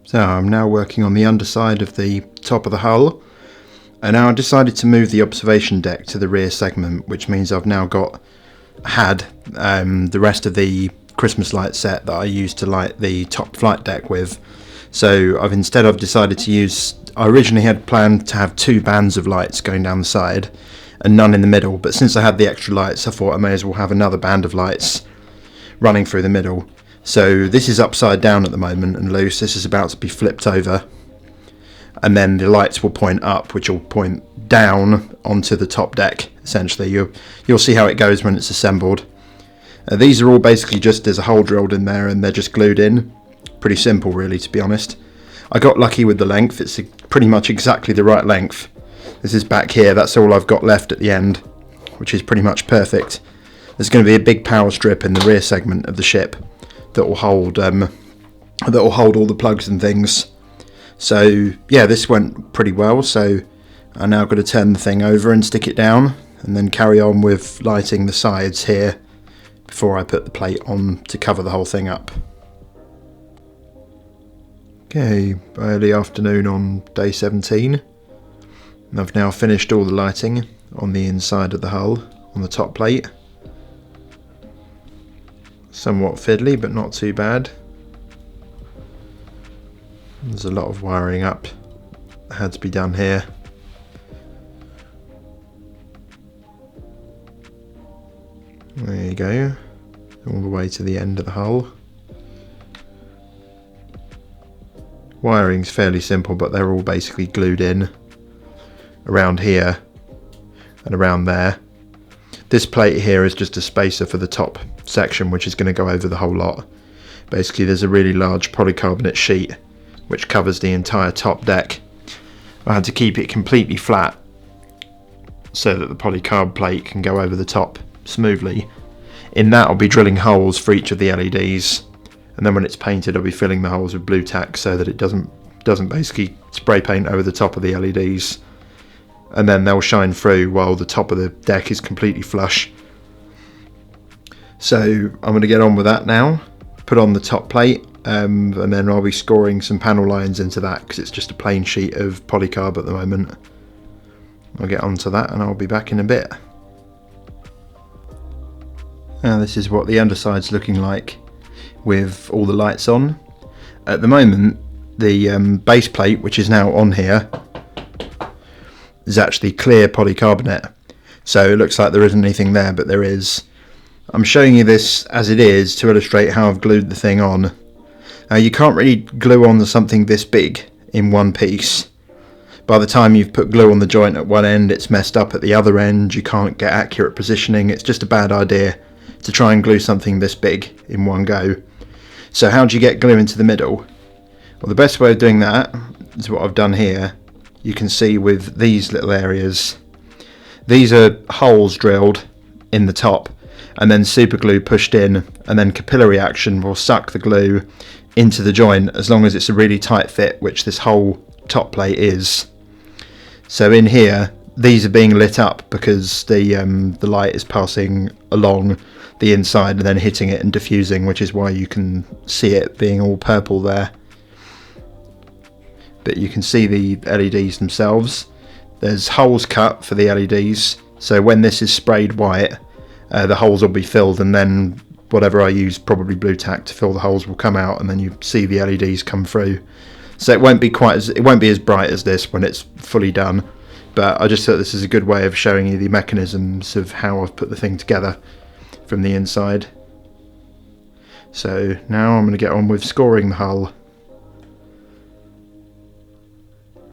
So I'm now working on the underside of the top of the hull, and now I decided to move the observation deck to the rear segment, which means I've now had the rest of the Christmas light set that I used to light the top flight deck with. So I've decided to use, I originally had planned to have 2 bands of lights going down the side and none in the middle, but since I had the extra lights I thought I may as well have another band of lights running through the middle. So this is upside down at the moment and loose. This is about to be flipped over, and then the lights will point up, which will point down onto the top deck. Essentially, you'll see how it goes when it's assembled. These are all basically just, there's a hole drilled in there and they're just glued in. Pretty simple, really, to be honest. I got lucky with the length. It's pretty much exactly the right length. This is back here. That's all I've got left at the end, which is pretty much perfect. There's going to be a big power strip in the rear segment of the ship that will hold all the plugs and things. So yeah, this went pretty well. So I'm now going to turn the thing over and stick it down, and then carry on with lighting the sides here before I put the plate on to cover the whole thing up. Okay, early afternoon on day 17. And I've now finished all the lighting on the inside of the hull on the top plate. Somewhat fiddly, but not too bad. There's a lot of wiring up that had to be done here. There you go, all the way to the end of the hull. Wiring's fairly simple, but they're all basically glued in around here and around there. This plate here is just a spacer for the top section, which is going to go over the whole lot. Basically, there's a really large polycarbonate sheet which covers the entire top deck. I had to keep it completely flat so that the polycarb plate can go over the top smoothly. In that, I'll be drilling holes for each of the LEDs, and then when it's painted I'll be filling the holes with blue tack so that it doesn't basically spray paint over the top of the LEDs, and then they'll shine through while the top of the deck is completely flush. So I'm going to get on with that now, put on the top plate, and then I'll be scoring some panel lines into that because it's just a plain sheet of polycarb at the moment. I'll get onto that and I'll be back in a bit. Now this is what the underside's looking like with all the lights on. At the moment, the base plate, which is now on here, is actually clear polycarbonate, so it looks like there isn't anything there, but there is. I'm showing you this as it is to illustrate how I've glued the thing on. You can't really glue on something this big in one piece. By the time you've put glue on the joint at one end, it's messed up at the other end, you can't get accurate positioning. It's just a bad idea to try and glue something this big in one go. So how do you get glue into the middle? Well, the best way of doing that is what I've done here. You can see with these little areas, these are holes drilled in the top and then super glue pushed in, and then capillary action will suck the glue into the joint as long as it's a really tight fit, which this whole top plate is. So in here, these are being lit up because the light is passing along the inside and then hitting it and diffusing, which is why you can see it being all purple there. But you can see the LEDs themselves. There's holes cut for the LEDs, so when this is sprayed white, the holes will be filled, and then whatever I use, probably blue tack to fill the holes, will come out, and then you see the LEDs come through. So it won't be as bright as this when it's fully done, but I just thought this is a good way of showing you the mechanisms of how I've put the thing together from the inside. So now I'm going to get on with scoring the hull.